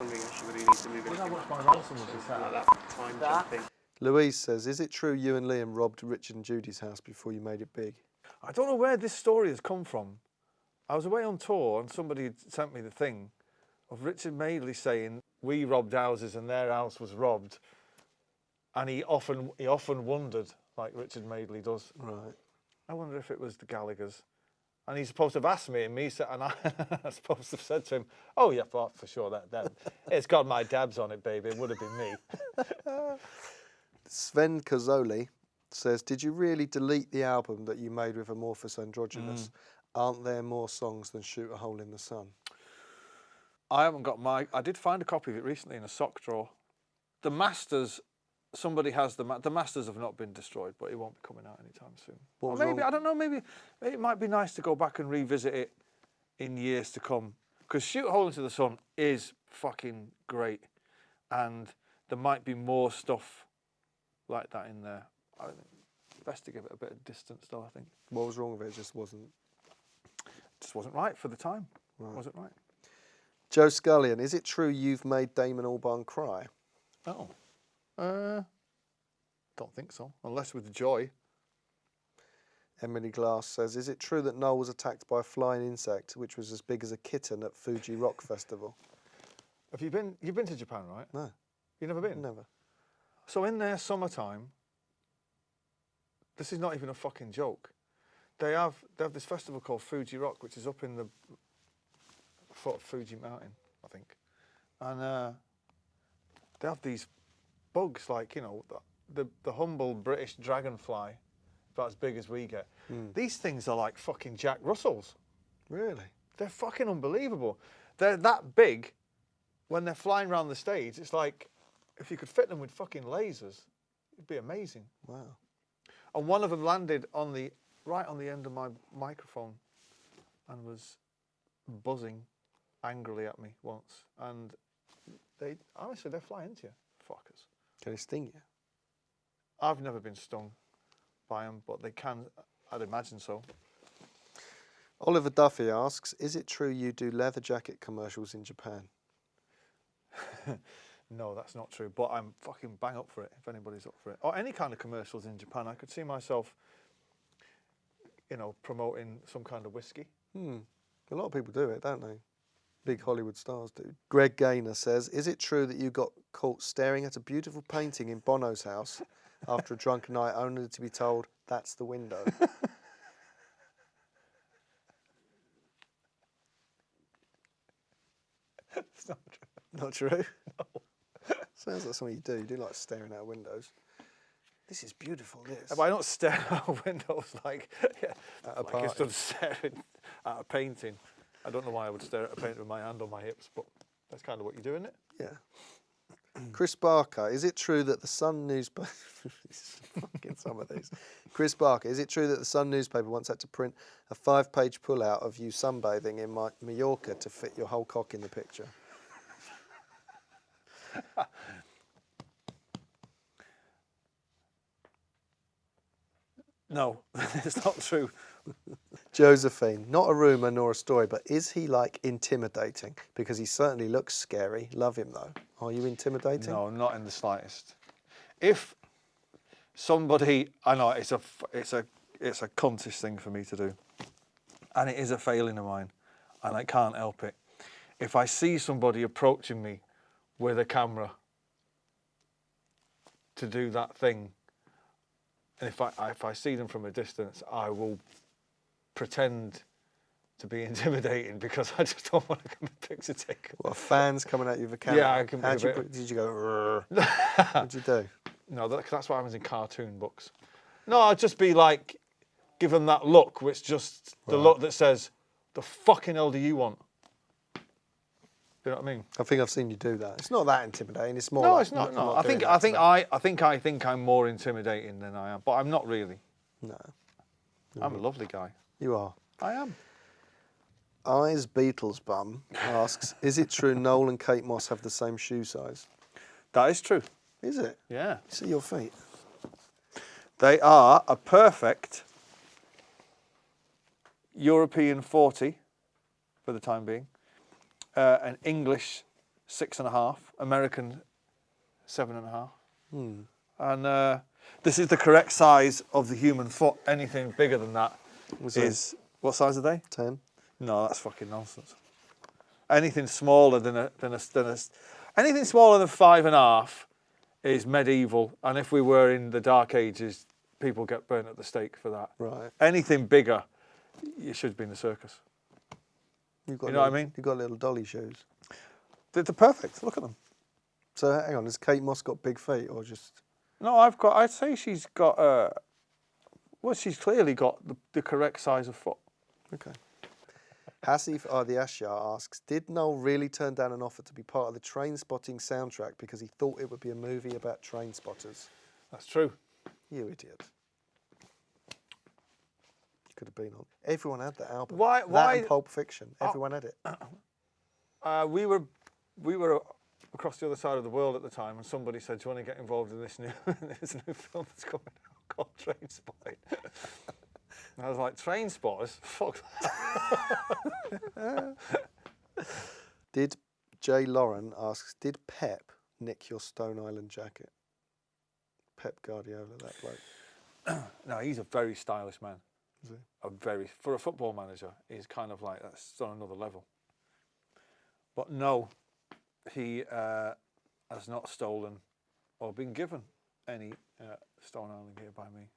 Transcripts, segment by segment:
Wondering if she really needs to move When I anything watched my like Ransom was just that time jumping. Louise says, is it true you and Liam robbed Richard and Judy's house before you made it big? I don't know where this story has come from. I was away on tour and somebody had sent me the thing of Richard Madeley saying we robbed houses and their house was robbed, and he often wondered, like Richard Madeley does. Right. I wonder if it was the Gallaghers. And he's supposed to have asked me, and I supposed to have said to him, "Oh yeah, for sure that it's got my dabs on it, baby. It would have been me." Sven Kozoli says, did you really delete the album that you made with Amorphous Androgynous? Aren't there more songs than Shoot a Hole in the Sun? I haven't got I did find a copy of it recently in a sock drawer. The masters, somebody has the masters have not been destroyed, but it won't be coming out anytime soon. What was Maybe wrong? I don't know. Maybe it might be nice to go back and revisit it in years to come. Because Shoot a Hole into the Sun is fucking great, and there might be more stuff like that in there. I think it's best to give it a bit of distance, though. I think. What was wrong with it? It just wasn't right for the time. right. Wasn't right. Joe Scullion, is it true you've made Damon Albarn cry? Oh. Don't think so, unless with joy. Emily Glass says, is it true that Noel was attacked by a flying insect which was as big as a kitten at Fuji Rock Festival? Have you been? You've been to Japan, right? No. You've never been? Never. So in their summertime, this is not even a fucking joke. They have this festival called Fuji Rock, which is up in the foot of Fuji Mountain, I think, and they have these bugs like the humble British dragonfly, about as big as we get. These things are like fucking Jack Russells. Really? They're fucking unbelievable. They're that big. When they're flying around the stage, it's like if you could fit them with fucking lasers, it'd be amazing. Wow. And one of them landed right on the end of my microphone and was buzzing angrily at me once. And they're fly into you, fuckers. Can it sting you? I've never been stung by them, but they can, I'd imagine so. Oliver Duffy asks, is it true you do leather jacket commercials in Japan? No, that's not true, but I'm fucking bang up for it, if anybody's up for it. Or any kind of commercials in Japan. I could see myself, promoting some kind of whiskey. A lot of people do it, don't they? Big Hollywood stars do. Greg Gaynor says, is it true that you got caught staring at a beautiful painting in Bono's house after a drunken night only to be told, that's the window? It's not true. Not true? No. Sounds like something you do. You do like staring out windows. This is beautiful, this. But I don't stare out windows like At a like party. I stood staring at a painting. I don't know why I would stare at a painting with my hand on my hips, but that's kind of what you do, isn't it? Yeah. Chris Barker, is it true that the Sun newspaper... fucking some of these. Chris Barker, is it true that the Sun newspaper once had to print a 5-page pull-out of you sunbathing in Mallorca to fit your whole cock in the picture? No, it's not true. Josephine, not a rumour nor a story, but is he like intimidating? Because he certainly looks scary. Love him though. Are you intimidating? No, not in the slightest. If somebody, I know it's a cuntish thing for me to do, and it is a failing of mine, and I can't help it. If I see somebody approaching me with a camera to do that thing, and if I see them from a distance, I will pretend to be intimidating because I just don't want to come and picture taken. What, fans coming at you with a camera? Yeah, I can. Did you go? What did you do? No, that's what happens in cartoon books. No, I'd just be like, give them that look, which just the look that says, "The fucking hell do you want?" You know what I mean? I think I've seen you do that. It's not that intimidating. It's more. No, like, it's not. I'm No, not doing that I today. think I'm more intimidating than I am, but I'm not really. No. I'm a lovely guy. You are. I am. Eyes Beatles Bum asks, is it true Noel and Kate Moss have the same shoe size? That is true. Is it? Yeah. See your feet. They are a perfect European 40 for the time being, an English 6.5. American, 7.5. Hmm. And this is the correct size of the human foot. Anything bigger than that is... What size are they? 10. No, that's fucking nonsense. Anything smaller than anything smaller than 5.5 is medieval. And if we were in the Dark Ages, people get burnt at the stake for that. Right. Anything bigger, you should be in the circus. You know what I mean? You've got little dolly shoes. They're perfect. Look at them. So hang on, has Kate Moss got big feet or just... No, I'd say she's got, well, she's clearly got the correct size of foot. Okay. Hasif Ardiashar asks, did Noel really turn down an offer to be part of the Train Spotting soundtrack because he thought it would be a movie about train spotters? That's true. You idiot. Could have been on. Everyone had that album. Why? That and Pulp Fiction. Everyone had it. We were across the other side of the world at the time, and somebody said, "Do you want to get involved in this new film that's coming out called Train Spotting?" And I was like, "Train spotters? Fuck that." Did Jay Lauren asks, did Pep nick your Stone Island jacket? Pep Guardiola, that bloke. No, he's a very stylish man. Is he? For a football manager, he's kind of like, that's on another level. But no, he has not stolen or been given any Stone Island gear by me.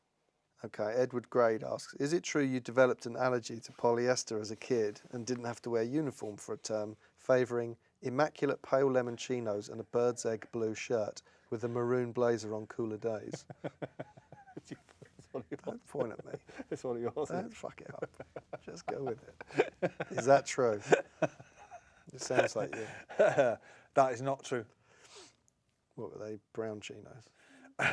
Okay, Edward Grade asks, is it true you developed an allergy to polyester as a kid and didn't have to wear uniform for a term, favouring immaculate pale lemon chinos and a bird's egg blue shirt with a maroon blazer on cooler days? Don't point at me. It's one of yours. Don't fuck it up. Just go with it. Is that true? It sounds like you. That is not true. What were they? Brown chinos? I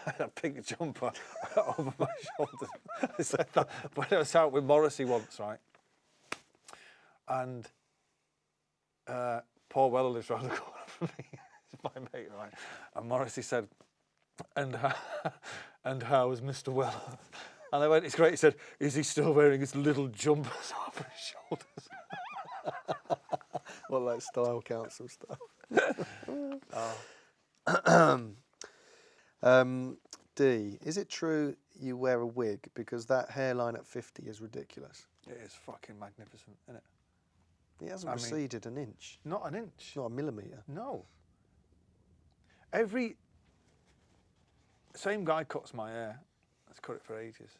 had a pink jumper over my shoulders. I said that when I was out with Morrissey once, right? And Paul Weller lives round the corner from me. He's my mate, right? And Morrissey said, and how is Mr. Weller? And I went, it's great. He said, is he still wearing his little jumpers over his shoulders? What, like style council stuff? D, is it true you wear a wig because that hairline at 50 is ridiculous? It is fucking magnificent, isn't it? It hasn't receded an inch. Not an inch. Not a millimetre. No. Same guy cuts my hair. That's cut it for ages.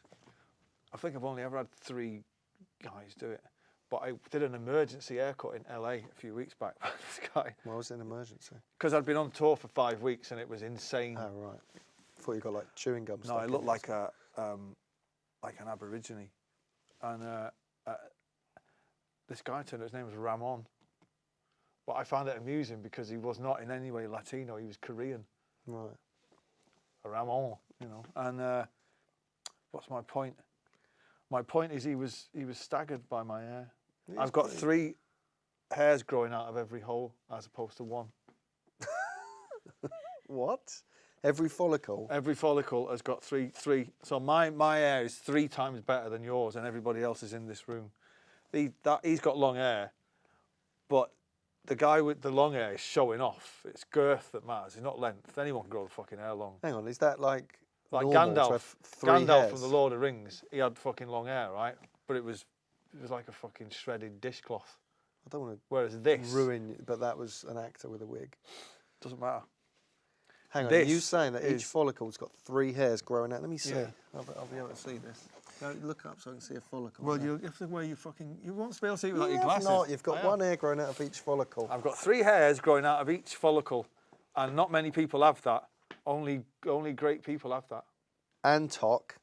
I think I've only ever had 3 guys do it. But I did an emergency haircut in LA a few weeks back by this guy. Why was it an emergency? Because I'd been on tour for 5 weeks and it was insane. Oh, right. I thought you got like chewing gum stuff. No, I looked like an Aborigine. And this guy turned out, his name was Ramon. But I found it amusing because he was not in any way Latino, he was Korean. Right. Ramon, you know. And what's my point? My point is he was staggered by my hair. I've got 3 hairs growing out of every hole as opposed to 1. What? Every follicle? Every follicle has got 3. So my hair is 3 times better than yours and everybody else is in this room. He's got long hair, but the guy with the long hair is showing off. It's girth that matters. It's not length. Anyone can grow the fucking hair long. Hang on, is that like Gandalf? Gandalf hairs? from the Lord of the Rings. He had fucking long hair, right? But it was like a fucking shredded dishcloth. I don't want to Whereas this ruin, but that was an actor with a wig. Doesn't matter. Hang on, This are you saying that each is- follicle's got 3 hairs growing out? Let me see. Yeah. I'll be able to see this. Go look up so I can see a follicle. Well, you have to wear your fucking... You won't be able to see it without you your have glasses. not. You've got I have. 1 hair growing out of each follicle. I've got 3 hairs growing out of each follicle, and not many people have that. Only great people have that. Antok,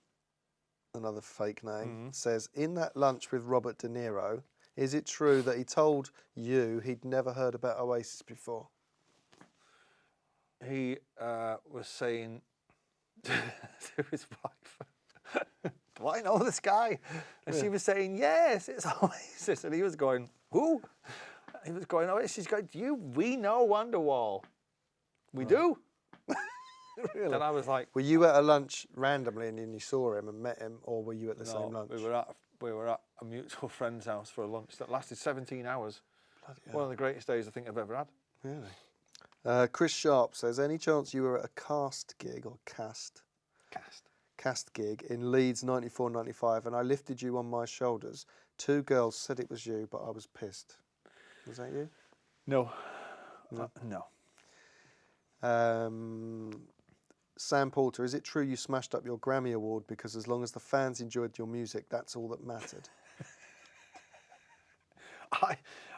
another fake name, says, in that lunch with Robert De Niro, is it true that he told you he'd never heard about Oasis before? He was saying to his wife, do I know this guy? And she was saying, yes, it's Oasis. And he was going, who? He was going, Oasis. She's going, we know Wonderwall. We do. Really? And I was like, Were you at a lunch randomly and then you saw him and met him, or were you at the same lunch? we were at a mutual friend's house for a lunch that lasted 17 hours. Bloody hell. One of the greatest days I think I've ever had. Really? Chris Sharp says, any chance you were at a cast gig or cast gig in Leeds 94-95 and I lifted you on my shoulders? 2 girls said it was you, but I was pissed. Was that you? No. No. No. Sam Porter, is it true you smashed up your Grammy Award because as long as the fans enjoyed your music, that's all that mattered?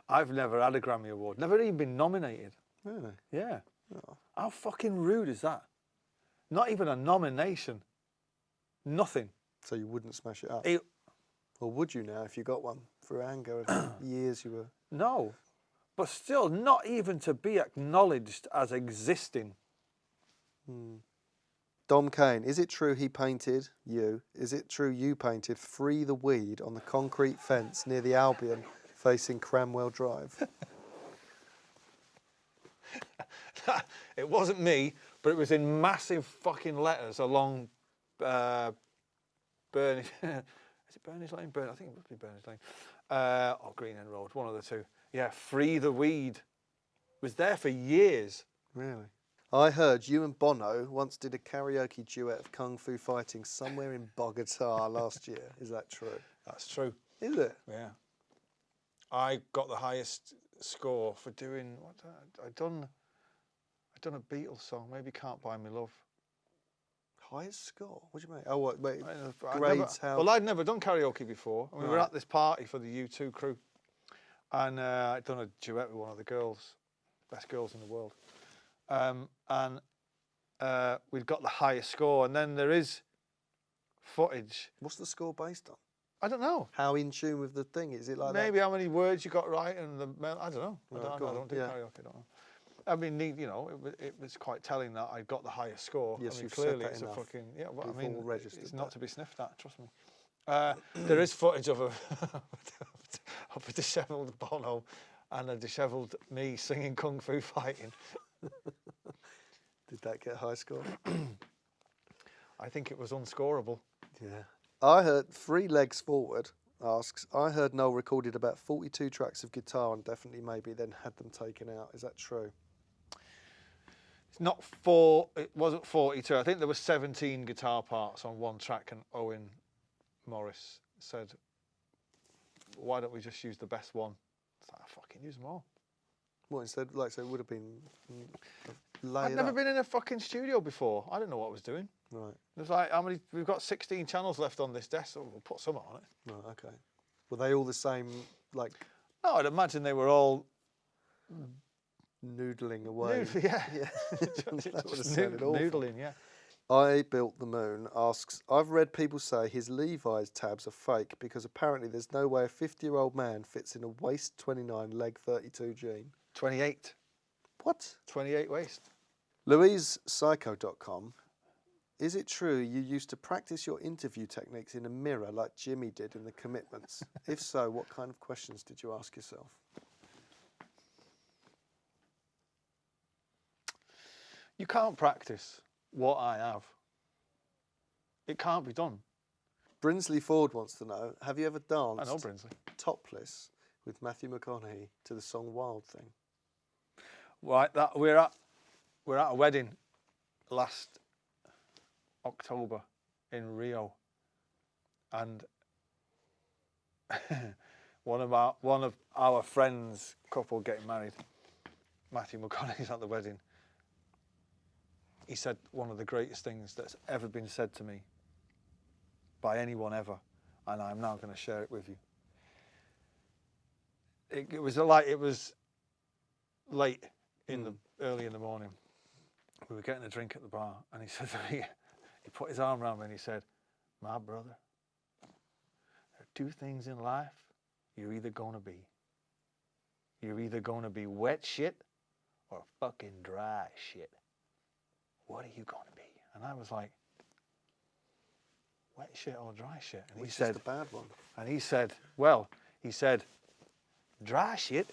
I've never had a Grammy Award. Never even been nominated. Really? Yeah. Oh. How fucking rude is that? Not even a nomination. Nothing. So you wouldn't smash it up? It, Or would you now if you got one through anger of the years you were... no. But still, not even to be acknowledged as existing. Dom Kane, is it true he painted you? Is it true you painted Free the Weed on the concrete fence near the Albion facing Cramwell Drive? It wasn't me, but it was in massive fucking letters along Burnage. Is it Burnage Lane? I think it must be Burnage Lane. Or Green End Road, one of the two. Yeah, Free the Weed. Was there for years. Really? I heard you and Bono once did a karaoke duet of Kung Fu fighting somewhere in Bogota last year. Is that true? That's true. Is it? Yeah. I got the highest score for doing what I'd done a Beatles song, maybe Can't Buy Me Love. Highest score? What do you mean? Oh, what? Wait, I'd grades how? Well, I'd never done karaoke before. We were Right. at this party for the U2 crew, and I'd done a duet with one of the girls, best girls in the world, and we'd got the highest score. And then there is footage. What's the score based on? I don't know. How in tune with the thing? Is it like Maybe how many words you got right and I don't know. Right, I go on, don't do yeah. karaoke. I don't know. I mean, you know, it was quite telling that I got the highest score. Yes, I mean, you've said clearly that it's enough. a fucking Well, I We've mean, all registered it's not that. to be sniffed at. Trust me. There is footage of a dishevelled Bono and a dishevelled me singing Kung Fu fighting. Did that get a high score? I think it was unscorable. Yeah. I heard Three Legs Forward asks, I heard Noel recorded about 42 tracks of guitar and Definitely Maybe, then had them taken out. Is that true? It's not it wasn't 42. I think there were 17 guitar parts on one track, and Owen Morris said, why don't we just use the best one? It's like, I fucking use them all. Well, instead, like, so it would have been laid I'd never up. been in a fucking studio before. I didn't know what I was doing. Right, It was like, we've got 16 channels left on this desk, so we'll put some on it. right, okay. Were they all the same, like, No, I'd imagine they were all noodling away? yeah. That would have Just sounded awful. noodling, yeah. I Built the Moon asks, I've read people say his Levi's tabs are fake because apparently there's no way a 50-year-old man fits in a waist 29, leg 32 jean. 28. What? 28 waist. LouisePsycho.com, is it true you used to practice your interview techniques in a mirror like Jimmy did in The Commitments? If so, what kind of questions did you ask yourself? You can't practice what I have. It can't be done. Brinsley Ford wants to know, have you ever danced I know Brinsley. topless with Matthew McConaughey to the song Wild Thing? Right, we're at a wedding last October in Rio, and one of our friends' couple getting married, Matthew McConaughey's at the wedding. He said one of the greatest things that's ever been said to me by anyone ever, and I'm now going to share it with you. It was late early in the morning. We were getting a drink at the bar, and he said to me, he put his arm around me and he said, my brother, there are two things in life you're either going to be. You're either going to be wet shit or fucking dry shit. What are you going to be? And I was like, wet shit or dry shit? And Which he said, is the bad one? and he said, dry shit,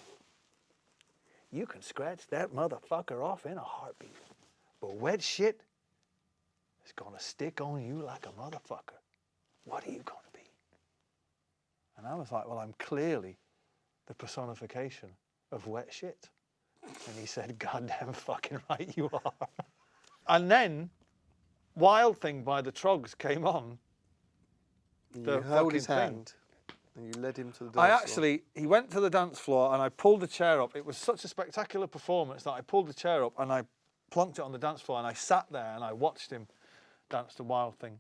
you can scratch that motherfucker off in a heartbeat. But wet shit is going to stick on you like a motherfucker. What are you going to be? And I was like, well, I'm clearly the personification of wet shit. And he said, goddamn fucking right you are. And then Wild Thing by the Trogs came on. You held his hand and you led him to the dance floor. He went to the dance floor and I pulled the chair up. It was such a spectacular performance that I pulled the chair up and I plunked it on the dance floor and I sat there and I watched him dance to Wild Thing.